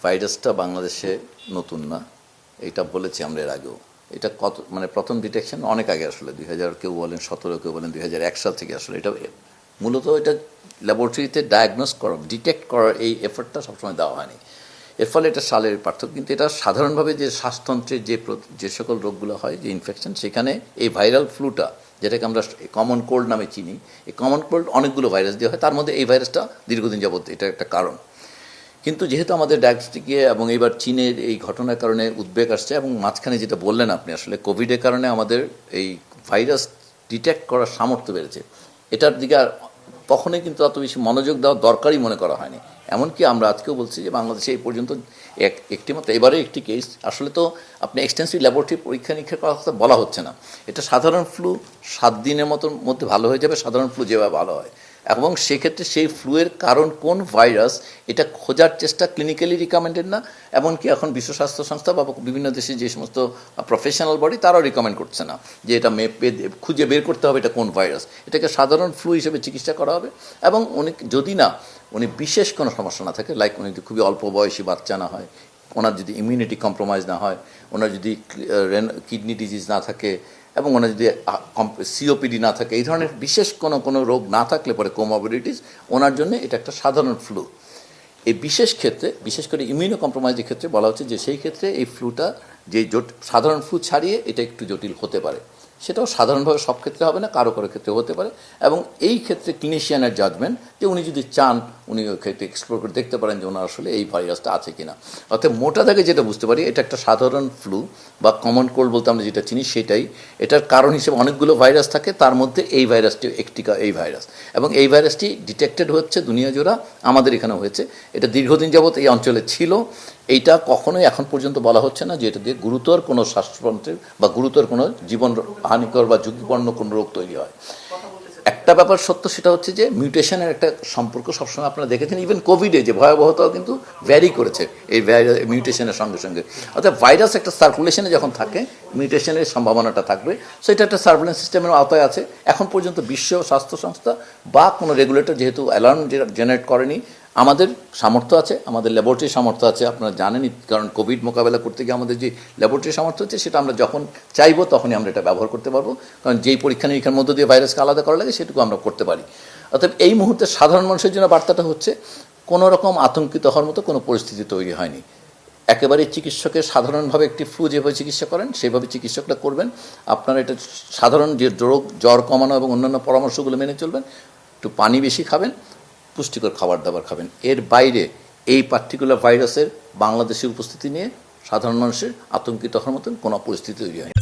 ভাইরাসটা বাংলাদেশে নতুন না, এটা বলেছি আমরা এর আগেও। এটা কত মানে প্রথম ডিটেকশন অনেক আগে, আসলে 2000 কেউ বলেন 17, কেউ বলেন 2001 সাল থেকে। আসলে এটা মূলত এটা ল্যাবরেটরিতে ডায়াগনোস করা, ডিটেক্ট করার এই এফোর্টটা সবসময় দেওয়া হয়নি। এর ফলে এটা সালের পার্থক্য। কিন্তু এটা সাধারণভাবে যে শ্বাসতন্ত্রের যে সকল রোগগুলো হয়, যে ইনফেকশন, সেখানে এই ভাইরাল ফ্লুটা, যেটাকে আমরা কমন কোল্ড নামে চিনি, এই কমন কোল্ড অনেকগুলো ভাইরাস দিয়ে হয়, তার মধ্যে এই ভাইরাসটা দীর্ঘদিন যাবত এটা একটা কারণ। কিন্তু যেহেতু আমাদের ডায়াগনস্টিকে এবং এইবার চীনের এই ঘটনার কারণে উদ্বেগ আসছে, এবং মাঝখানে যেটা বললেন আপনি, আসলে কোভিডের কারণে আমাদের এই ভাইরাস ডিটেক্ট করার সামর্থ্য বেড়েছে, এটার দিকে আর কখনোই কিন্তু অত বেশি মনোযোগ দেওয়া দরকারই মনে করা হয়নি। এমনকি আমরা আজকেও বলছি যে বাংলাদেশে এই পর্যন্ত একটি মাত্র এবারে একটি কেস, আসলে তো আপনি এক্সটেন্সিভ ল্যাবরেটরি পরীক্ষা নিরীক্ষা করার কথা বলা হচ্ছে না। এটা সাধারণ ফ্লু 7 দিনের মধ্যে ভালো হয়ে যাবে, সাধারণ ফ্লু যেভাবে ভালো হয়। এবং সেক্ষেত্রে সেই ফ্লুয়ের কারণ কোন ভাইরাস, এটা খোঁজার চেষ্টা ক্লিনিক্যালি রিকমেন্ডেড না। এমনকি এখন বিশ্ব স্বাস্থ্য সংস্থা বা বিভিন্ন দেশে যে সমস্ত প্রফেশনাল বডি, তারাও রিকমেন্ড করছে না যে এটা খুঁজে বের করতে হবে এটা কোন ভাইরাস। এটাকে সাধারণ ফ্লু হিসেবে চিকিৎসা করা হবে। এবং যদি উনি বিশেষ কোনো সমস্যা না থাকে, লাইক উনি যদি খুবই অল্প বয়সী বাচ্চা না হয়, ওনার যদি ইমিউনিটি কম্প্রোমাইজ না হয়, ওনার যদি কিডনি ডিজিজ না থাকে, এবং ওনার যদি সিওপিডি না থাকে, এই ধরনের বিশেষ কোনো রোগ না থাকলে পরে কোমরবিডিটিস, ওনার জন্য এটা একটা সাধারণ ফ্লু। এই বিশেষ ক্ষেত্রে, বিশেষ করে ইমিউনো কম্প্রোমাইজের ক্ষেত্রে বলা হচ্ছে যে সেই ক্ষেত্রে এই ফ্লুটা যে সাধারণ ফ্লু ছাড়িয়ে এটা একটু জটিল হতে পারে। সেটাও সাধারণভাবে সব ক্ষেত্রে হবে না, কারো ক্ষেত্রে হতে পারে। এবং এই ক্ষেত্রে ক্লিনিশিয়ানের জাজমেন্ট, যে উনি যদি চান উনি ওই ক্ষেত্রে এক্সপ্লোর করে দেখতে পারেন যে ওনার আসলে এই ভাইরাসটা আছে কিনা। অর্থাৎ মোটা দাগে যেটা বুঝতে পারি, এটা একটা সাধারণ ফ্লু বা কমন কোল্ড বলতে আমরা যেটা চিনি সেটাই। এটার কারণ হিসেবে অনেকগুলো ভাইরাস থাকে, তার মধ্যে এই ভাইরাসটি একটি এই ভাইরাস। এবং এই ভাইরাসটি ডিটেক্টেড হচ্ছে দুনিয়া জোড়া, আমাদের এখানেও হয়েছে। এটা দীর্ঘদিন যাবৎ এই অঞ্চলে ছিল। এইটা কখনোই এখন পর্যন্ত বলা হচ্ছে না যে এটা দিয়ে গুরুতর কোনো শ্বাসতন্ত্রের বা গুরুতর কোনো জীবন হানিকর বা ঝুঁকিপূর্ণ কোনো রোগ তৈরি হয়। একটা ব্যাপার সত্য, সেটা হচ্ছে যে মিউটেশনের একটা সম্পর্ক সবসময় আপনারা দেখেছেন, ইভেন কোভিডে যে ভয়াবহতাও কিন্তু ভ্যারি করেছে এই মিউটেশনের সঙ্গে সঙ্গে। অর্থাৎ ভাইরাস একটা সার্কুলেশনে যখন থাকে, মিউটেশনের সম্ভাবনাটা থাকবে। সো এটা একটা সার্ভেলেন্স সিস্টেমের আওতায় আছে। এখন পর্যন্ত বিশ্ব স্বাস্থ্য সংস্থা বা কোনো রেগুলেটর যেহেতু অ্যালার্ম জেনারেট করেনি, আমাদের সামর্থ্য আছে, আমাদের ল্যাবরেটরি সামর্থ্য আছে। আপনারা জানেনই, কারণ কোভিড মোকাবেলা করতে গিয়ে আমাদের যে ল্যাবরেটরি সামর্থ্য আছে, সেটা আমরা যখন চাইবো তখনই আমরা এটা ব্যবহার করতে পারবো। কারণ যেই পরীক্ষা নিরীক্ষার মধ্য দিয়ে ভাইরাসকে আলাদা করা লাগে, সেটুকু আমরা করতে পারি। অর্থাৎ এই মুহূর্তে সাধারণ মানুষের জন্য বার্তাটা হচ্ছে, কোনো রকম আতঙ্কিত হওয়ার মতো কোনো পরিস্থিতি তৈরি হয়নি। একেবারেই চিকিৎসকের সাধারণভাবে একটি ফ্লু যেভাবে চিকিৎসা করেন সেইভাবে চিকিৎসকরা করবেন। আপনারা এটা সাধারণ যে রোগ, জ্বর কমানো এবং অন্যান্য পরামর্শগুলো মেনে চলবেন। একটু পানি বেশি খাবেন, পুষ্টিকর খাবার দাবার খাবেন। এর বাইরে এই পার্টিকুলার ভাইরাসের বাংলাদেশের উপস্থিতি নিয়ে সাধারণ মানুষের আতঙ্কিত হওয়ার মতন কোনো পরিস্থিতি তৈরি হয়নি।